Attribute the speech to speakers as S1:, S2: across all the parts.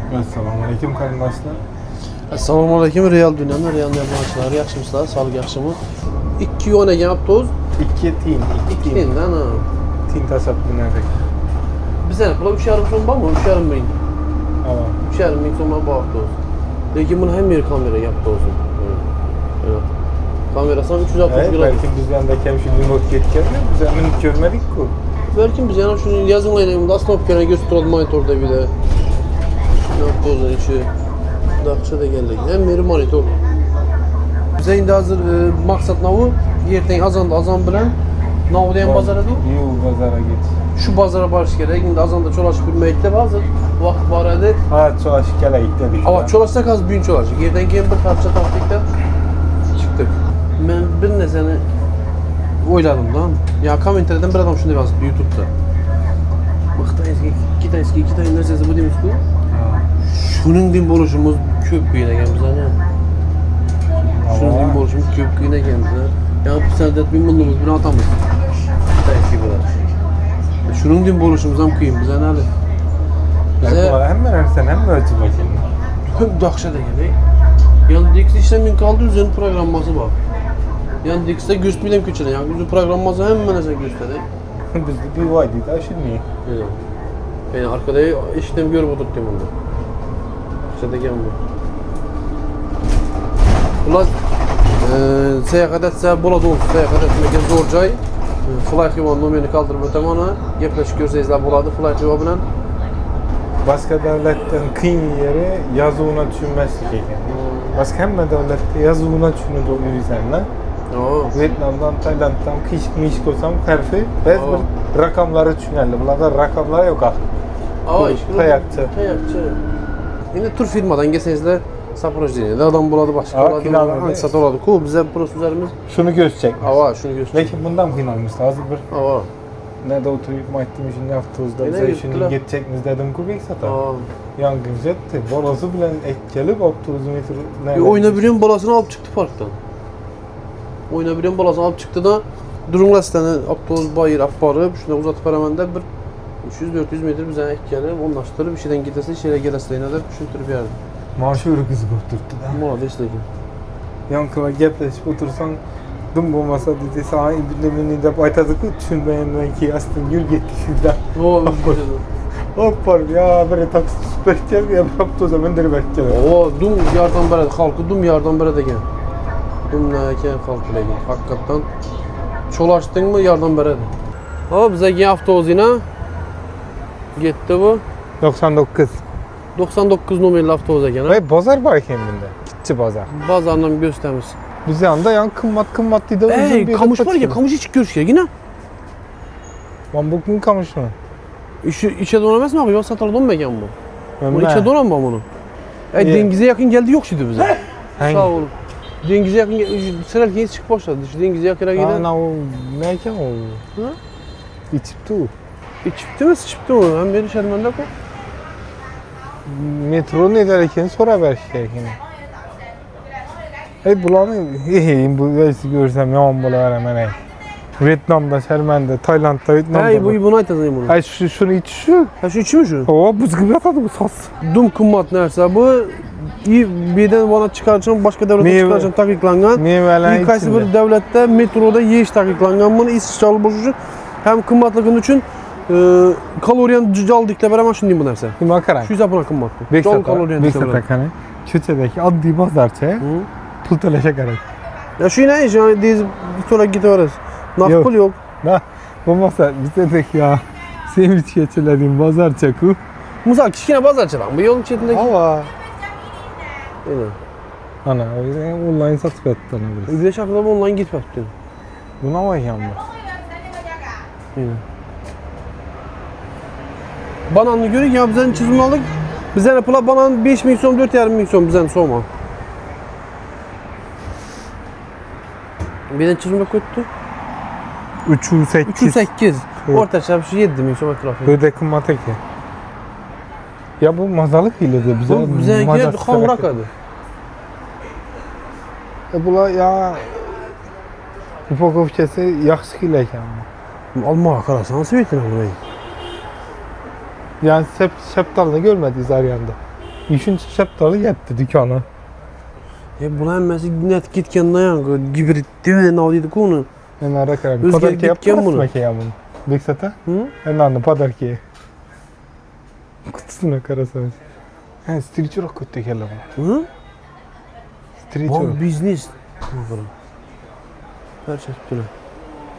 S1: Assalomu alaykum qarindoshlar.
S2: Assalomu alaykum. Real dunyoning real mehmonchilari, yaxshimisizlar? Sog'lik yaxshimi? 2 yonagan avtobus
S1: 2 tiyin.
S2: 2 tiyindan.
S1: Tiyin tashlab binardik.
S2: Bizlar bular 3,5 so'm bormi? 3,5 ming.
S1: Ha.
S2: 3,5 ming so'm bu avtobus. Lekin buni ham yer kamera yaptı olsun. Evet. Kamerasından 360 gram.
S1: Belki biz yanındaki şu remote geçken de biz hemen görmedik ki.
S2: Belki biz yana şunu yazımlayalım. Aslında opkana gösterdi monitorda bir de. Ne yaptı o zaman içi. Dağça da geldik. Hem biri monitor. Bize indi hazır maksat navı. Yerten azan bilen. Navı diyen pazara değil.
S1: Yok pazara git.
S2: Şu pazara barış gerek. Şimdi azanda çolaşıp bir mekte hazır. Vakit var hadi.
S1: Ha çolaşık gele dedik.
S2: Ama çolaşsak az büyün çolaşık. Yerden gelin bir parça taktikten çıktık. Ben bir ne seni oyladım da. Ya komenterden bir adam şunu yazdı YouTube'da. İki tane nesnesi bu demiş bu. Şunun din boruşumuz köp kıyına gelmiş hani. Şunun din boruşumuz köp kıyına gelmiş ha. Ya bu sendet bin bulduğumuz bir atamız. Belki bu. Şunun din boruşumuz hem kıyım bize nerede?
S1: Bize hem verirsen hem ölçü bakayım.
S2: Hem dakşa da geley. Yani Dix işlemin kaldı üzerine programması var. Yani Dix'te göstereyim küçüğüne yani üzerine programması hemen mesela göstereyim.
S1: Bizde bir vaydı da şimdi.
S2: Evet. Yani arkada işlem görüp oturttum onu. Şuradaki bu. Ulan seyahat etse buladı olsun. Seyahat etmek zor cay. Fly Hivan numaranı kaldırıp ötemana. Yaklaşık görseyizler buladı Fly Hivan bilen. Başka
S1: devletten kıyım yeri yazığına düşünmezdik yani. Başka hem devlette yazığına düşünür o yürüysenler. Vietnam'dan, Tayland'dan kış olsam terfi biz bir rakamları düşünerli. Bunlarda rakamlar yok ah. Kayakçı.
S2: Yine tur firmadan gelseniz Saporoj'da adam buladı başka buladı. Hangi satı oladı? Cool bize prosedürlerimiz.
S1: Şunu gösterecek.
S2: Ava şunu gösterecek.
S1: Lakin bundan kıymalmıştı hazır bir.
S2: Ava.
S1: Ne de oturup maittim işini yaptığımızda bize şunu geçecekmiz dedim kubik sata. Yangın jetti. Bolosu bilen ekkelip 30 metre.
S2: Oynabilen balasını alıp çıktı parktan. Oynabilen balasını alıp çıktı da durumla istene avtobus bayır aparıp şuna uzatıp hemen de bir 300-400 metre bize ekkelip onlaştırıp bir şeyden gidesi şeyle gelesi de düşüntürüp yerdi.
S1: Maaşı ürü kızı kurturttu da.
S2: Muhadı işte ki.
S1: Yankıla gepleşip otursan dım bulmasa dedi sana ibnemini de baytadık düşünmeyenden ki aslında yürü gitti sizden. Hoppar ya böyle taksi süper ya yaptı o zaman deri bekliyor.
S2: Dum yardan beri halkı dum yardan beri de gel. Dum neyken halkı ile gel. Hakikaten çolaştın mı yardan beri de. Ama bize yine avtobus yine gitti bu.
S1: 99.
S2: 99 numaralı avtobusa gene.
S1: Ve pazar var kendinde. Gitti pazar.
S2: Pazardan göstermiş.
S1: Biz yanında yan kımmat dedi.
S2: Kamış var ya, kamış hiç görüşüyor yine.
S1: Ben bugün kamış mı?
S2: İçe donamaz mı abi? Ya satar donmayan bu. Bunu içe donanmam bunu. Denize yakın geldi yok şimdi bize. Sağ olun. Denize yakın sıralken çıkıp başladı. Denize yakın giden.
S1: Ana o neyken o?
S2: Ha?
S1: İçipti o.
S2: İçipti mi sıçıptı mı? Ben beni şermende koy.
S1: Metro ne derken sonra ver şirketine. Bulanı bu versi görsem yaman bula hemen. Vietnam'da, Şermen'de, Tayland'da, Vietnam'da.
S2: Bunu aytasın bunu.
S1: Ay şunu iç şu.
S2: Ha şu içi mi şu?
S1: Buz gibi atadı bu sos.
S2: Dum kummat nerse bu birden bana çıkaracağım başka devlete çıkaracağım takıklangan. İlkaysı bir devlette metroda yeyiş takıklangan bunu İsrail boşucu hem kımmatlıkın için kaloriyen aldıkla beraber şunu diyeyim bu nerse.
S1: Makaran.
S2: Şu yüzden buna kımmat.
S1: Beksata kanı. Kötedeki adli pazarçaya pul telaşa gerek.
S2: Ya şu ne iş yani diz bir sonra gidiyoruz. Nakpul yok.
S1: Na bu masa bize de ya sevmiş geçirlediğim pazar çakı.
S2: Musa kişine pazarçı lan bu yolun çetindeki.
S1: Hava.
S2: Öyle.
S1: Ana o yüzden online satıp ettiler biz.
S2: Bir de şarkıda bu online gitmez bütün.
S1: Buna var yanma.
S2: Öyle. Bananlı görük ya bizden çizim aldık. Bizden yapılan banan 5 milyon 4,5 milyon bizden soğuma. Bizden çizim yok kötü. 308. Orta çarpışı 7 milyon etrafı.
S1: Böyle kımmata ki. Ya bu mazalık ile de bize.
S2: Bu bize geldi kavrak adı.
S1: Bula ya Hipokovçesi yaxşı iləyken.
S2: Almağa qarasan seviyetin almayı.
S1: Yani septalını görmədiniz Aryan'da. 3-chi shaptalı yetdi dükana.
S2: Bular hammasi net ketgandan yo'q. Gibrid deb nima deydi-ku uni.
S1: Men ara qarab.
S2: O'zgarib
S1: Podarka
S2: ketgan
S1: yapmasmi
S2: buni.
S1: aka bunu? Beksata?
S2: Hı?
S1: Enanni podarka. Kutusuna qarasangiz. Ha, strichroq ketdi ekanlar buni.
S2: Hı?
S1: Strichroq.
S2: Bu biznes. Barchasi bular.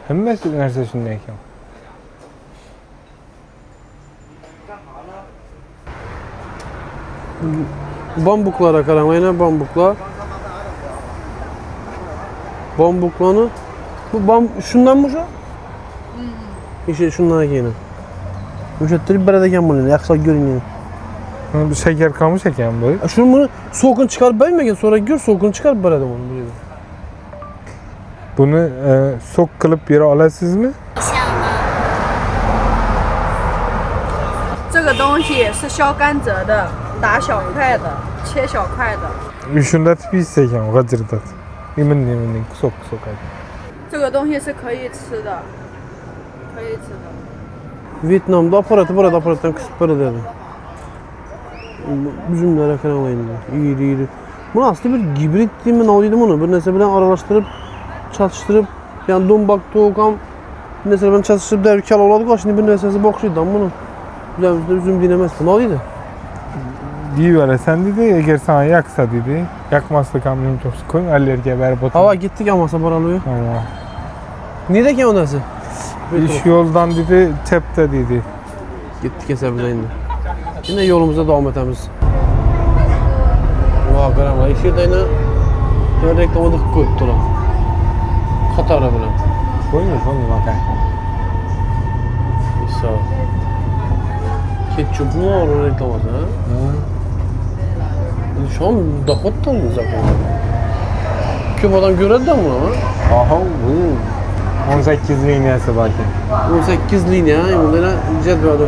S1: Hammasi narsa shunday ekan.
S2: Bambuklara qarang, mana bambuklar. Bambuklarni shundanmi o'sha? İşte shundan ekan. O'sha tirib beradigan buni, yaxshiroq ko'ringlar.
S1: Bu shakar qamush ekan bu.
S2: Shuni buni so'qin chiqarib bermagan, so'rab ko'r, so'qin chiqarib beradi buni bu yerda.
S1: Buni sok qilib bera olasizmi?
S3: 这个东西是削甘蔗的，打小块的，切小块的。
S1: Shundatib yeysiz ekan, g'ajirdat. Yemin, sok ayt.
S3: 这个东西是可以吃的，可以吃的。
S2: Vyetnamda aparatdan qisib beradi. Üzümlere qarang endi. İri. Bu aslında bir gibrit deymi, ne deydi bunu? Bir narsa bilan aralashtirib, chatishtirib, yani dombak, to'qam bir narsa bilan chatishtirib derib kal oladi-ku, şimdi bir narsasi boqishdan bunu. Bizimizde üzüm din emas bu. Ne deydi?
S1: Deyiverasan dedi, eğer sana yaksa dedi. Yakmaslık hamlem çok koyun, allergiya berib o'tadi.
S2: Hava gittik amasa boralıyor.
S1: Allah.
S2: Neydi ekan o narsa?
S1: İş yoldan dedi, tepte dedi.
S2: Gittik esa biz endi. Yine yolumuza devam etamiz. Vay qaranglar, ish yerda yana reklamada qilib qo'yibdilar. Qatori bilan.
S1: Qo'ying aka.
S2: İsa. Ketchup mu var reklamada? Şu an dakottan mı zaten? Köp adam göredi de bunu ama.
S1: Aha, bu 18 liniyası belki.
S2: 18 linya, bunlara cedveli.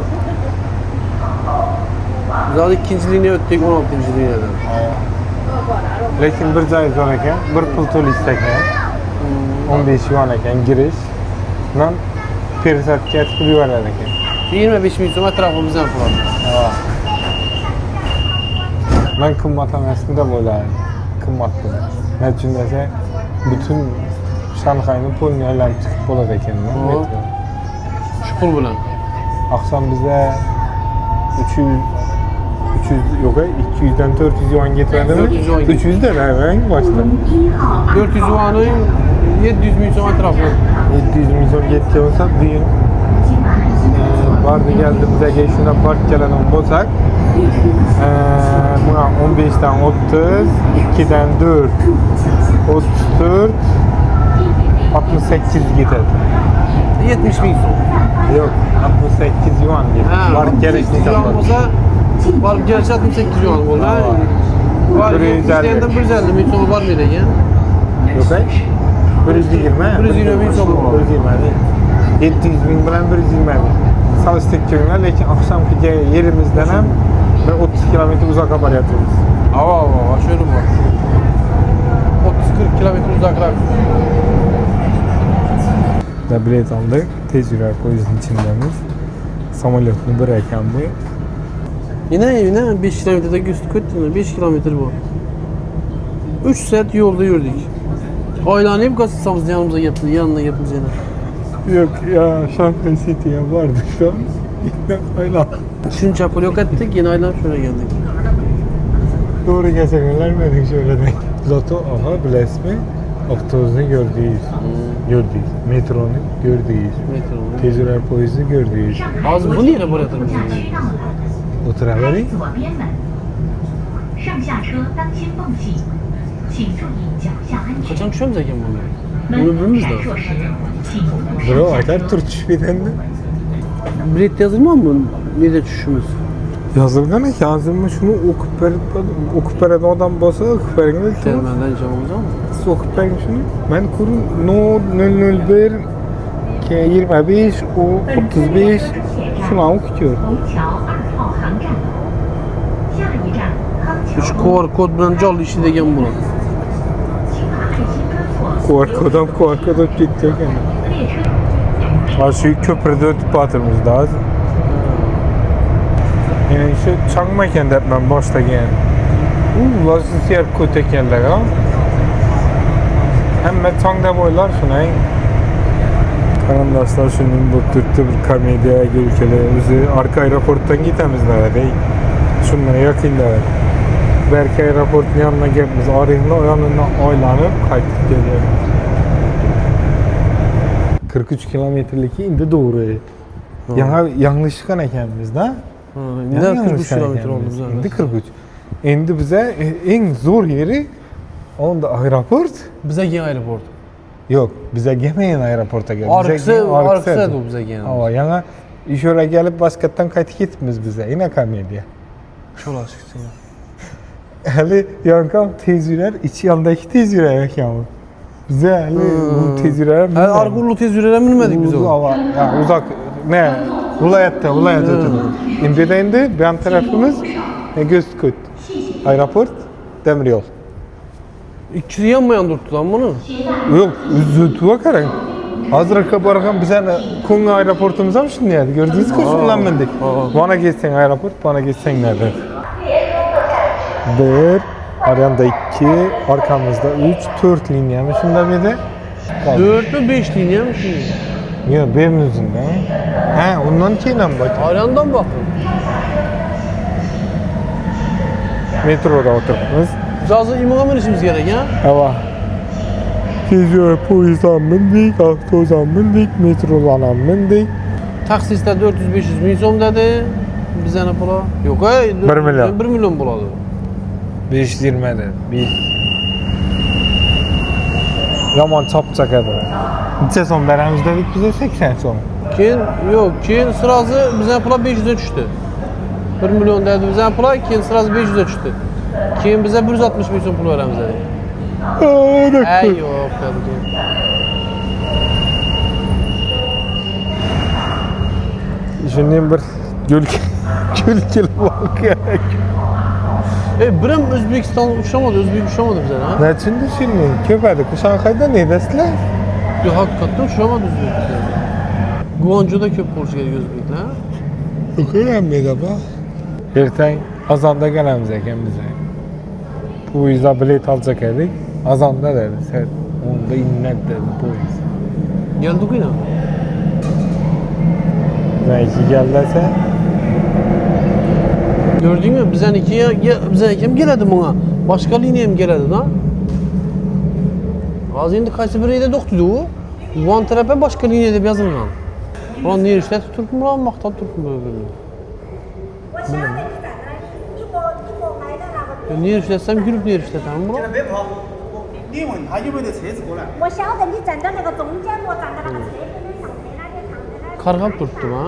S2: Zaten ikinci linya öttik 16. linyadan.
S1: Lekin bir joy zo'r ekan, bir pul to'laysiz ekan. 15 yuan ekan girish. Bundan persatga aytib yuboradi ekan.
S2: 25 ming so'm atrofimizdan qiladi.
S1: Ben qimmat emasmi deb o'yladim. Qimmat bu. Nechun desa, butun Shanxayni pulni aylanib chiqib bo'ladi ekan.
S2: Shu pul bilan.
S1: Oqshom bizda 300 yok 200'den 400 yuan getmedimi?
S2: 400 yuan
S1: 300'den hemen başladı.
S2: 400 yuanı 700 ming so'm atrofi.
S1: 700 milyon getken olsa bugün vardı geldiğimizde şuna park gelen olsak buna 15'ten 30, 2'den 4, 34, 68 gider.
S2: 70 ming so'm.
S1: Yok, 68 yuan gider. Var geliş
S2: 68 yuan olsa, var geliş 68 yuan oldu. Var isteyenden 150 ming so'm var mıydı ekan?
S1: Yok ay. 120.
S2: 120 ming so'm var.
S1: 120. 700 bin bilan 120 bin. Çalıştık köyüne, lekin akşamki yerimizden hem 30 kilometre uzağa baryapmiz.
S2: Ava, şöyle var. 30-40 kilometre uzaklar.
S1: Da bilet aldık. Tez yürüyer poyuzun içindemiz. Samolyotunu bırakan bu.
S2: Yine 5 kilometrede götürdü. 5 kilometre bu. 3 saat yolda yürüdük. Aylanayıp gazetamız yanımıza yaptı, yanına yapılacağına.
S1: Yok ya, Şankay City'ye vardık da. Aylan.
S2: Şunu çapı yok ettik, yine aylan şöyle geldik.
S1: Doğru geçenlermedik şöyle de. Zato aha bilesmi? Otobüsünü gördüyüz. Gördüyüz. Metronu gördüyüz.
S2: Metro.
S1: Tez yürüyer poyuzu gördüyüz.
S2: Az bu niye buraya yatırmış?
S1: Oturabilir.
S4: 左边门，上下车当心缝隙，请注意脚下安全。
S2: Kaçan kuşam zaten bunu.
S4: 门
S2: Bunu bilmemiz
S4: 闪
S2: lazım.
S4: 烁时，请不动手。
S1: Bro aytar Türk birden de.
S2: Bilet yazılmaz mı? Nerede düşüşümüz?
S1: Yazılgan ki yazılma şunu okup veren adam basa okup veren de
S2: Termenden cevabımız var mı?
S1: okup veren şunu. Ben kurun no 001 ki 25 o 35 şunu okuyor.
S4: 虹桥2号航站，下一站康桥。
S2: QR kod bilen canlı işi degen bunu.
S4: 请把爱心跟锁
S1: Korkudan gitti yani.
S4: 列车。
S1: Ha şu köprüde ötüp batırmış daha. Yani şu çangmaken de ben başlagan. Vaziyet kötü ekenler ha. Hem çangda boylar şunay. Karandaşlar şunun bu Türk'te bir komediya gülkeli. Bizi arka aeroporttan gitmemizler dey. Şunlara yakınlar. Belki aeroportun yanına gelmemiz. Arayında o yanına oylanıp kaytıp geliyor. 43 kilometrelik indi doğru. Yanlışlıkla ekemiz da.
S2: Neden 43 kilometre oldu bize?
S1: Indi 43. Endi bize en zor yeri onda aeroport.
S2: Bize gelin aeroport.
S1: Yok, bize gelmeyin aeroporta gel.
S2: Arkısı o bize gelin.
S1: Ama yana iş oraya gelip başkattan kayıt gitmiz bize. Yine komediya.
S2: Çok açıksın ya.
S1: Hali yankam tez yürər, içi yandaki tez yürək yağmur. Bize hali bu tez yürər.
S2: Argurlu tez yürüyerek bilmedik biz o.
S1: Ya uzak ne? Vilayette ötürü. İndi bir yan tarafımız Gözkut. Aeroport, demir yol.
S2: İkisi yanmayan durdu lan bunu.
S1: Yok, üzüntü bakarak. Hazır kabargan bize Konga aeroportumuza mı şimdi geldi? Gördünüz koşundan bindik. Bana geçsen aeroport, bana geçsen nerede? 1, arayanda 2, arkamızda 3, 4 linya mı şimdi bir de?
S2: 4 mü 5 linya mı şimdi?
S1: Yok, benim yüzümden. He, ondan keyle bak.
S2: Ayrandan bakın.
S1: Metroda oturmamız.
S2: Biz hazır imama binişimiz gerek ya.
S1: Eva. Tezgah poyizdan bindik, avtozdan bindik, metrodan bindik.
S2: Taksiste 400-500 milyon so'm dedi. Bize ne pula? Yok ay.
S1: 1 milyon.
S2: 1 milyon buladı.
S1: 520 dedi. Yaman çapacak edi. Neçə son verəmiz dedik bize 80 son.
S2: Keyin sırası bize pula 500'e düştü. 1 milyon dedi bize pula, keyin sırası 500'e düştü. Keyin bize 160 milyon pul veremiz dedi. Ey yok dedi.
S1: Şimdi bir gölgeli bak gerek.
S2: Birim Özbekistan uçamadı, Özbek uçamadı bize ha.
S1: Ne içindi şimdi? Köpedik. Şanghay'da ne desler?
S2: Yok hakikaten uçamadı Özbekistan. Guangzhou'da köp borç geliyor Özbekler.
S1: Yok öğrenmeydi bak. Erten azanda gelemiz eken bize. Bu yüzden bilet alacak edik. Azanda dedi. Sen onda innet dedi bu yüzden.
S2: Geldik yine.
S1: Belki geldiyse.
S2: Gördün mü? Bize kim geledi buna? Başka lineye mi geledi lan? Az indi kaysı biriyde doktuydu o. Van tarafa başka liniyede bir yazılgan. Ulan niye işte Türk mü lan? Maktan Türk mü böyle? Niye işletsem gülüp niye işletem mi lan?
S5: 英文他因为的车子过来。
S6: 我晓得你站在那个中间，我站在那个车子的上面那里上面那里。
S2: Kargap tuttum ha.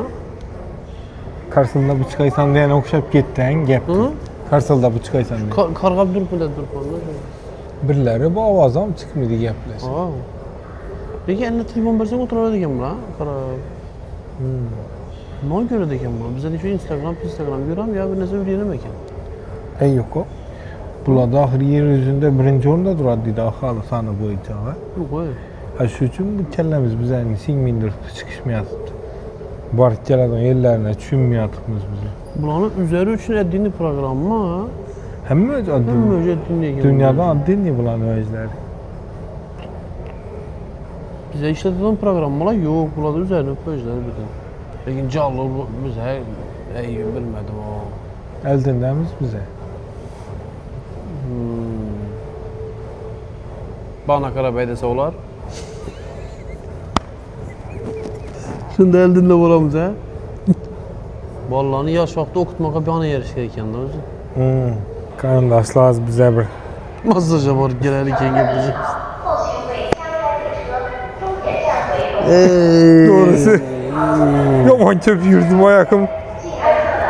S1: Karşısında bu çıkaysan diyene okşap gittin, gep.
S2: Hı?
S1: Karşısında bu çıkaysan diye.
S2: Kargap durup mu dedi durup onu?
S1: Birileri bu avazam çıkmıyordu gepler.
S2: Aa. Peki eline telefon versen oturur diyeceğim lan. Ne göre diyeceğim lan? Bize de şu Instagram görüyorum ya bir neyse öğrenelim eken.
S1: En yok o. Burada ahir yeryüzünde birinci orada duradı da ahali sana boyunca var.
S2: Yok öyle.
S1: Ha şu için bu kellemiz bize yani sinmindir çıkışmayatı. Barık gelen yerlerine çünmeyatımız bize.
S2: Buranın üzeri için ettiğini program mı?
S1: Hem mi adı?
S2: Hem mi ettiğini?
S1: Dünyada adı değil bulan öğrenciler.
S2: Bize işletilen program mı lan? Yok, burada üzerine projeler bütün. Lakin canlı bize bilmedim o.
S1: Eldindemiz bize.
S2: Bana Karabey dese olar. Şimdi eldinle buramız ha. Vallahi yaş vakti okutmaka bir ana yarış gereken de özü.
S1: Karındaşlar bize bir
S2: Masaja var gelirken yapacağız.
S1: doğrusu. Yaman köp yürüdüm ayakım.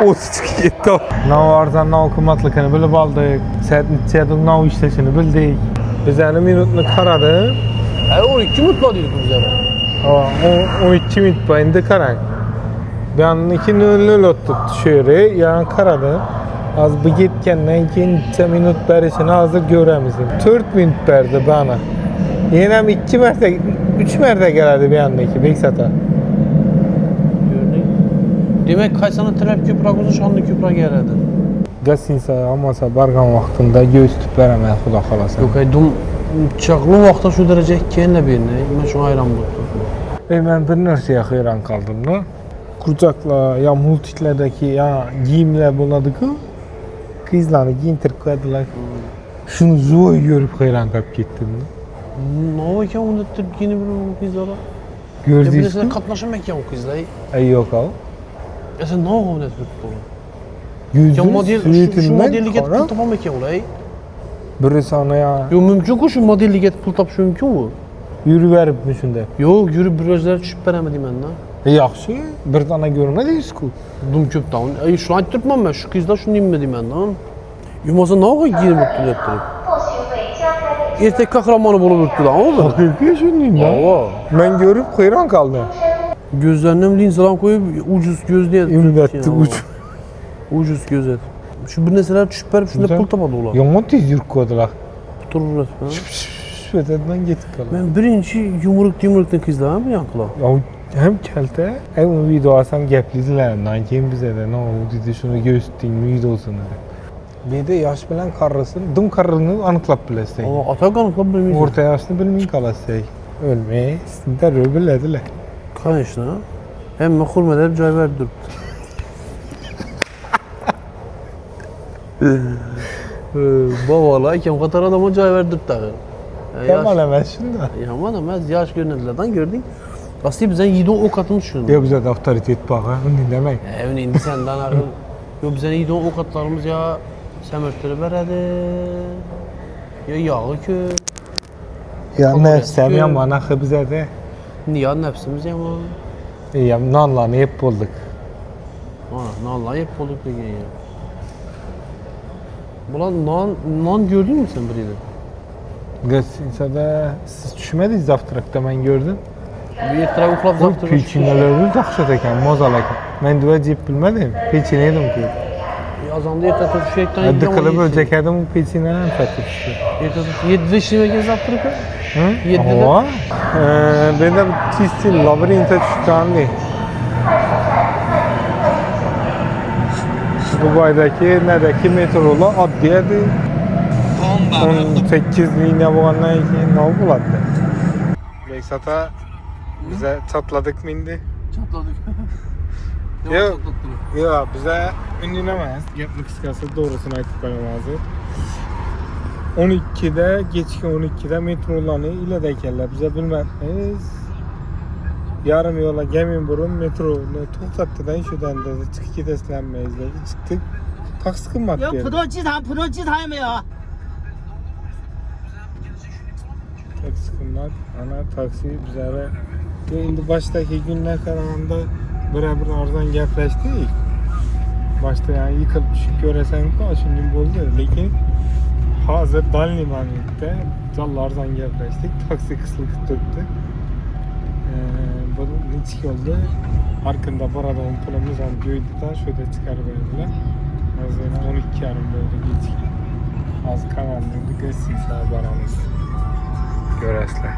S1: Otuçuk gitti. Ne varsa ne okumatlıkını bilip aldık. Setnik ne işleşini bildik. Biz yani minutunu karadı.
S2: 12 mutlu diyorduk bize.
S1: 12 minut boyunca karan. Ben 2 nöl ottuk şöyle yani karadı. Az bu gitkenden keyin 2 minut berişini hazır göremizdim. 4 minut berdi bana. Yine 2 merte, 3 merte geldi bir andaki Beksat'a.
S2: Demek kaysana talep köprak olsa şanlı köprak yerlerdi.
S1: Gasinsa olmasa bargan vaqtında göz tutib beraman xudo xolasa.
S2: Yok dum çaqlı vaqtda şu derece kenle birini. Ben şu hayran buldum.
S1: Men bir narsaga hayron qoldim-da. Kurcaklar ya multiklardagi ya giyimlar bo'ladi-ku. Qizlarni giyintirib qo'yadilar. Shuni zo'r ko'rib hayron qolib ketdim.
S2: Ne ekan unda yeni bir kızlara?
S1: Gördünüz
S2: Birbirine
S1: mü?
S2: katlaşım ekan o kızlar.
S1: Ay yok o.
S2: Sen ne yapıyorsun bu?
S1: Yüzün
S2: Ya model şu modellik et pul tapam ekan olay.
S1: Bir sana ya
S2: Yo mümkün ku şu modellik et pul tap şu mümkün mu?
S1: yürüverip mi şunda?
S2: Yok yürü bir özler düşüp beremedim ben lan.
S1: Yaxşı, bir tane görmediniz-ku.
S2: Dum köp down. Ay şunu aytırtmam ben şu kızlar şunu inmedim ben lan. Yumasa ne yapayım giyinip yaptırıp. Erkek kahramanı bulup durdu lan o da.
S1: Haqiqiy shunday da.
S2: Ava.
S1: Men görüp hayron qoldim.
S2: Gözlerine linzalan koyup ucuz gözlüğe
S1: Ümmetli uç.
S2: Ucuz gözet. Şu bir neseler düşüp verip şunda
S1: Güzel.
S2: pul tapadı ola.
S1: Yomon tez yurib qo'ydilar.
S2: Durur resmen.
S1: Şöteden ketib qoldi.
S2: Ben birinci yumruktan kızlar mı yankıla?
S1: Ya hem kalta, hem o video alsam gapladilar. Keyin bize de, "No, dedi shuni ko'rsatdingmi videosini?" dedi. Menda yosh bilan qarasini, dim qarrini aniqlab bilasizlar.
S2: Ama atak anıkla bilmiyorum.
S1: O'rta yoshni bilmay qolasizlar. O'lmay, darrov biladilar.
S2: Kanışna. Hem hurmeler joy verdi duruptu. Bavala iken Katar adama joy verdi duruptu.
S1: Yaman emas shunda.
S2: Yaman emas, yaş görünedilerden gördün. Aslında bizden 7-10 katımız şunu.
S1: Yo bizda avtoritet bor, uni demak.
S2: Evin indi senden akıl. Yo bizden 7-10 katlarımız ya semörtleri veredi. Ya yağı kö.
S1: Ya
S2: Kabul
S1: nefsem
S2: etki.
S1: yaman axı bizada.
S2: Niye nefsimiz yaman.
S1: Ya nonlarni yeb bo'ldik.
S2: Ha, nanla hep olduk degen ya. Bulan nan gördün mü sen biriydi?
S1: Gastinsada siz tushmadingiz zavtrakda men ko'rdim.
S2: Bir ertalab uxlab
S1: Bu
S2: zavtrak
S1: pechinalar dahshat ekan, mozal ekan. Men duva jeb bilmadim. Pechina yedim ku.
S2: Azanda ertalab şu ekten
S1: Hadi qilib o'lchak edim, u pechinani tatibdi.
S2: Ertalab 7'de işlemegen zavtrak ya.
S1: Hı?
S2: 7'de.
S1: Ama ben de çizgi labirente çıkandı. Dubai'deki neredeki metrolar addiydi. 18 linye bo'lgandan keyin nima bo'ladi? Beksata bize çatladık mı indi?
S2: Çatladık.
S1: Yok. Yok bize indi emas. Gapni qisqasi doğrusunu aytib qo'yaman hozir. 12'de, geçki 12'de metrolarni ilada ekanlar. Bize bilmaymiz. Yarım yola gemin burun metroni to'xtatdidan shudan dedi. Chiqib ketasizlarmiz dedi. Chiqdik. Taksi qimmat
S5: 有
S1: berdi.
S5: 浦东机场，浦东机场有没有？
S1: Taksi qimmat. Ana taksi bizlere endi baştaki günler qaraganda bir arzon gaplashdik. Başta yani yıkılıp düşüp göresen-ku, shunday bo'ldi. Lekin hozir dальний momentda jalla arzon gaplashdik. Taksi qisilib turibdi. Bu necha yo'lda Arkında boradigan pulimiz ham joyida, shuda chiqarib berdilar. Hozir yana 12:30 bo'ldi kechki. Hozir kanalni gastinsga boramiz. Ko'rasizlar.